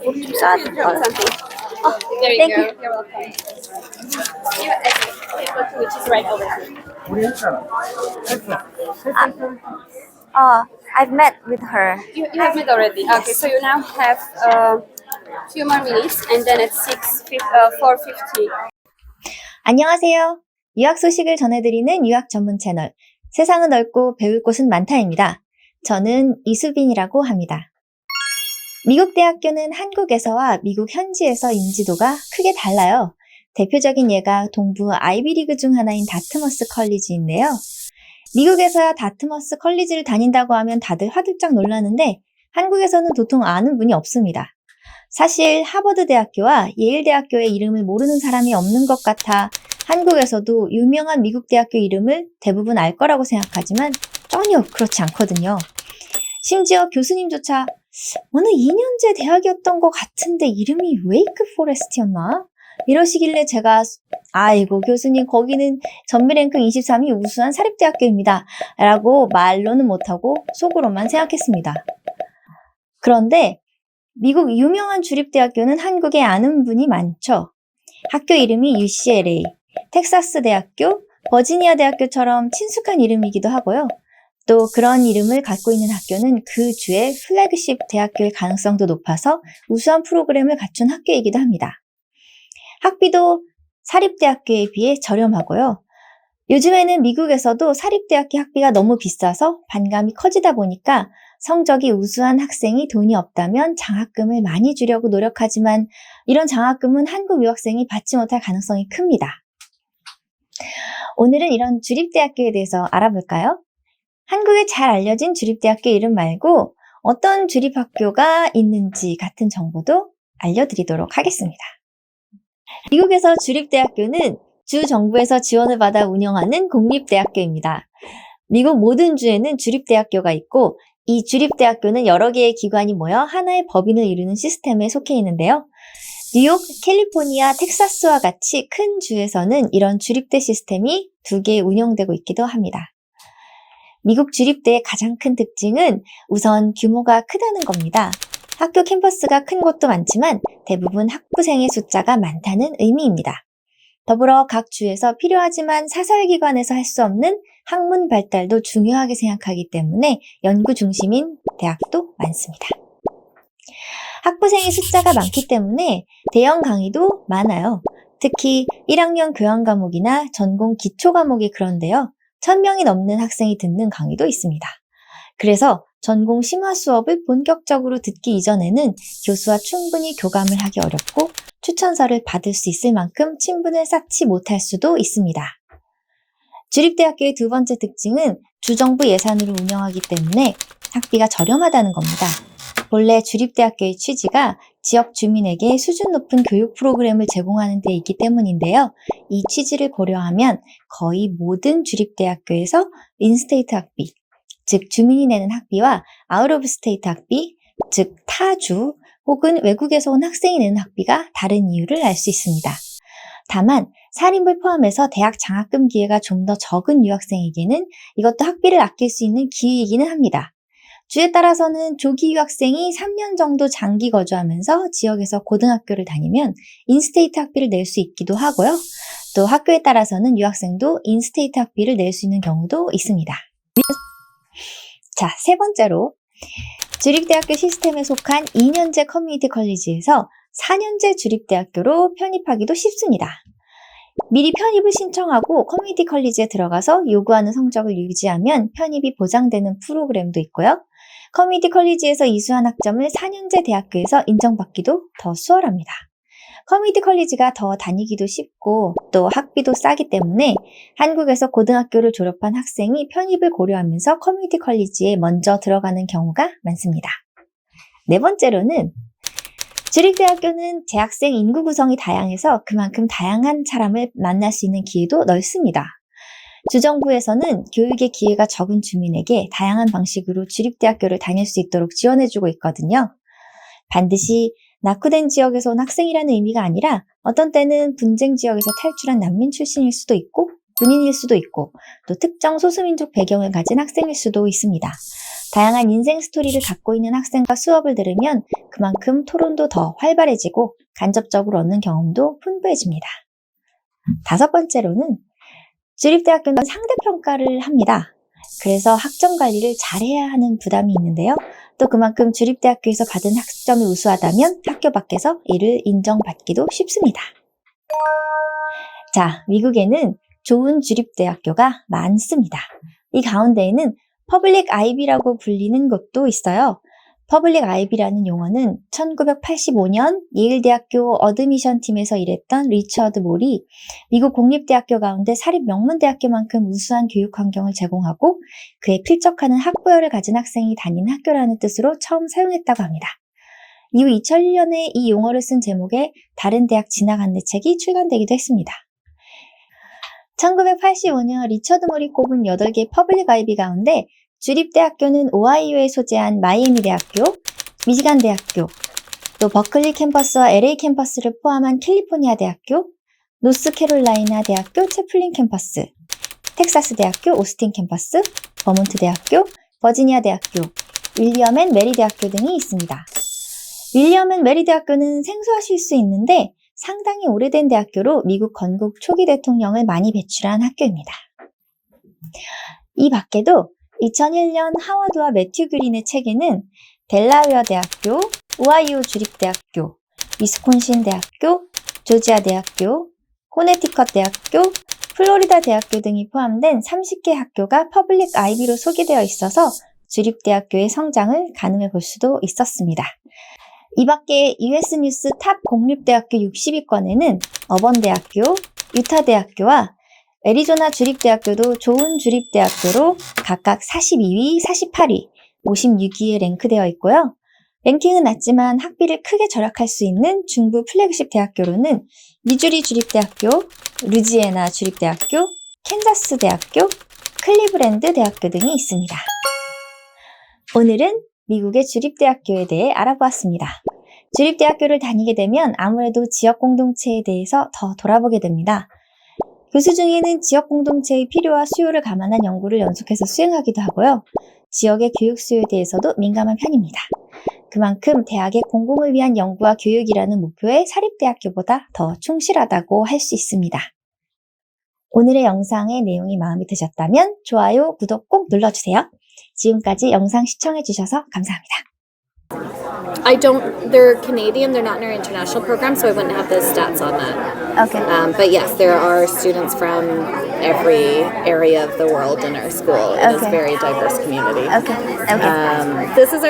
좀 써야 될 것 같아. There you Thank go. you. You're welcome. Go to which is right over here. 우리 했잖아. I've met with her. You have it already. Okay, so you now have few more minutes, and then it's 4:50. 안녕하세요. 유학 소식을 전해드리는 유학 전문 채널 세상은 넓고 배울 곳은 많다입니다. 저는 이수빈이라고 합니다. 미국 대학교는 한국에서와 미국 현지에서 인지도가 크게 달라요. 대표적인 예가 동부 아이비리그 중 하나인 다트머스 컬리지인데요. 미국에서야 다트머스 컬리지를 다닌다고 하면 다들 화들짝 놀라는데 한국에서는 도통 아는 분이 없습니다. 사실 하버드 대학교와 예일 대학교의 이름을 모르는 사람이 없는 것 같아 한국에서도 유명한 미국 대학교 이름을 대부분 알 거라고 생각하지만 전혀 그렇지 않거든요. 심지어 교수님조차 어느 2년제 대학이었던 것 같은데 이름이 웨이크 포레스트였나? 이러시길래 제가 아이고 교수님 거기는 전미 랭킹 23위 우수한 사립대학교입니다. 라고 말로는 못하고 속으로만 생각했습니다. 그런데 미국 유명한 주립대학교는 한국에 아는 분이 많죠. 학교 이름이 UCLA, 텍사스 대학교, 버지니아 대학교처럼 친숙한 이름이기도 하고요. 또 그런 이름을 갖고 있는 학교는 그 주의 플래그십 대학교의 가능성도 높아서 우수한 프로그램을 갖춘 학교이기도 합니다. 학비도 사립대학교에 비해 저렴하고요. 요즘에는 미국에서도 사립대학교 학비가 너무 비싸서 반감이 커지다 보니까 성적이 우수한 학생이 돈이 없다면 장학금을 많이 주려고 노력하지만 이런 장학금은 한국 유학생이 받지 못할 가능성이 큽니다. 오늘은 이런 주립대학교에 대해서 알아볼까요? 한국에 잘 알려진 주립대학교 이름 말고 어떤 주립학교가 있는지 같은 정보도 알려드리도록 하겠습니다. 미국에서 주립대학교는 주 정부에서 지원을 받아 운영하는 공립대학교입니다. 미국 모든 주에는 주립대학교가 있고 이 주립대학교는 여러 개의 기관이 모여 하나의 법인을 이루는 시스템에 속해 있는데요. 뉴욕, 캘리포니아, 텍사스와 같이 큰 주에서는 이런 주립대 시스템이 2개 운영되고 있기도 합니다. 미국 주립대의 가장 큰 특징은 우선 규모가 크다는 겁니다. 학교 캠퍼스가 큰 곳도 많지만 대부분 학부생의 숫자가 많다는 의미입니다. 더불어 각 주에서 필요하지만 사설기관에서 할 수 없는 학문 발달도 중요하게 생각하기 때문에 연구 중심인 대학도 많습니다. 학부생의 숫자가 많기 때문에 대형 강의도 많아요. 특히 1학년 교양 과목이나 전공 기초 과목이 그런데요. 1000명이 넘는 학생이 듣는 강의도 있습니다. 그래서 전공 심화 수업을 본격적으로 듣기 이전에는 교수와 충분히 교감을 하기 어렵고 추천서를 받을 수 있을 만큼 친분을 쌓지 못할 수도 있습니다. 주립대학교의 2번째 특징은 주정부 예산으로 운영하기 때문에 학비가 저렴하다는 겁니다. 본래 주립대학교의 취지가 지역 주민에게 수준 높은 교육 프로그램을 제공하는 데 있기 때문인데요. 이 취지를 고려하면 거의 모든 주립대학교에서 인스테이트 학비, 즉 주민이 내는 학비와 아웃 오브 스테이트 학비, 즉 타주 혹은 외국에서 온 학생이 내는 학비가 다른 이유를 알 수 있습니다. 다만 사립을 포함해서 대학 장학금 기회가 좀 더 적은 유학생에게는 이것도 학비를 아낄 수 있는 기회이기는 합니다. 주에 따라서는 조기 유학생이 3년 정도 장기 거주하면서 지역에서 고등학교를 다니면 인스테이트 학비를 낼 수 있기도 하고요. 또 학교에 따라서는 유학생도 인스테이트 학비를 낼 수 있는 경우도 있습니다. 자, 3번째로 주립대학교 시스템에 속한 2년제 커뮤니티 컬리지에서 4년제 주립대학교로 편입하기도 쉽습니다. 미리 편입을 신청하고 커뮤니티 컬리지에 들어가서 요구하는 성적을 유지하면 편입이 보장되는 프로그램도 있고요. 커뮤니티 컬리지에서 이수한 학점을 4년제 대학교에서 인정받기도 더 수월합니다. 커뮤니티 컬리지가 더 다니기도 쉽고 또 학비도 싸기 때문에 한국에서 고등학교를 졸업한 학생이 편입을 고려하면서 커뮤니티 컬리지에 먼저 들어가는 경우가 많습니다. 4번째로는 주립대학교는 재학생 인구 구성이 다양해서 그만큼 다양한 사람을 만날 수 있는 기회도 넓습니다. 주정부에서는 교육의 기회가 적은 주민에게 다양한 방식으로 주립대학교를 다닐 수 있도록 지원해주고 있거든요. 반드시 낙후된 지역에서 온 학생이라는 의미가 아니라 어떤 때는 분쟁 지역에서 탈출한 난민 출신일 수도 있고 군인일 수도 있고 또 특정 소수민족 배경을 가진 학생일 수도 있습니다. 다양한 인생 스토리를 갖고 있는 학생과 수업을 들으면 그만큼 토론도 더 활발해지고 간접적으로 얻는 경험도 풍부해집니다. 5번째로는 주립대학교는 상대평가를 합니다. 그래서 학점 관리를 잘해야 하는 부담이 있는데요. 또 그만큼 주립대학교에서 받은 학점이 우수하다면 학교 밖에서 이를 인정받기도 쉽습니다. 자, 미국에는 좋은 주립대학교가 많습니다. 이 가운데에는 퍼블릭 아이비라고 불리는 곳도 있어요. 퍼블릭 아이비라는 용어는 1985년 예일대학교 어드미션 팀에서 일했던 리처드 몰이 미국 공립대학교 가운데 사립 명문대학교만큼 우수한 교육 환경을 제공하고 그에 필적하는 학부열을 가진 학생이 다니는 학교라는 뜻으로 처음 사용했다고 합니다. 이후 2001년에 이 용어를 쓴 제목의 다른 대학 진학 안내책이 출간되기도 했습니다. 1985년 리처드 몰이 꼽은 8개 퍼블릭 아이비 가운데 주립대학교는 오하이오에 소재한 마이애미 대학교, 미시간 대학교, 또 버클리 캠퍼스와 LA 캠퍼스를 포함한 캘리포니아 대학교, 노스캐롤라이나 대학교 채플린 캠퍼스, 텍사스 대학교 오스틴 캠퍼스, 버몬트 대학교, 버지니아 대학교, 윌리엄 앤 메리 대학교 등이 있습니다. 윌리엄 앤 메리 대학교는 생소하실 수 있는데 상당히 오래된 대학교로 미국 건국 초기 대통령을 많이 배출한 학교입니다. 이 밖에도 2001년 하워드와 매튜 그린의 책에는 델라웨어 대학교, 오하이오 주립대학교, 위스콘신 대학교, 조지아 대학교, 코네티컷 대학교, 플로리다 대학교 등이 포함된 30개 학교가 퍼블릭 아이비로 소개되어 있어서 주립대학교의 성장을 가늠해 볼 수도 있었습니다. 이 밖에 US 뉴스 탑 공립대학교 60위권에는 어번대학교, 유타대학교와 애리조나 주립대학교도 좋은 주립대학교로 각각 42위, 48위, 56위에 랭크되어 있고요. 랭킹은 낮지만 학비를 크게 절약할 수 있는 중부 플래그십 대학교로는 미주리 주립대학교, 루지애나 주립대학교, 캔자스 대학교, 클리브랜드 대학교 등이 있습니다. 오늘은 미국의 주립대학교에 대해 알아보았습니다. 주립대학교를 다니게 되면 아무래도 지역 공동체에 대해서 더 돌아보게 됩니다. 교수 중에는 지역 공동체의 필요와 수요를 감안한 연구를 연속해서 수행하기도 하고요. 지역의 교육 수요에 대해서도 민감한 편입니다. 그만큼 대학의 공공을 위한 연구와 교육이라는 목표에 사립대학교보다 더 충실하다고 할 수 있습니다. 오늘의 영상의 내용이 마음에 드셨다면 좋아요, 구독 꼭 눌러주세요. 지금까지 영상 시청해주셔서 감사합니다. They're Canadian, they're not in our international program, so I wouldn't have the stats on that. Okay. But yes, there are students from every area of the world in our school. It is a Okay. very diverse community. Okay. This is our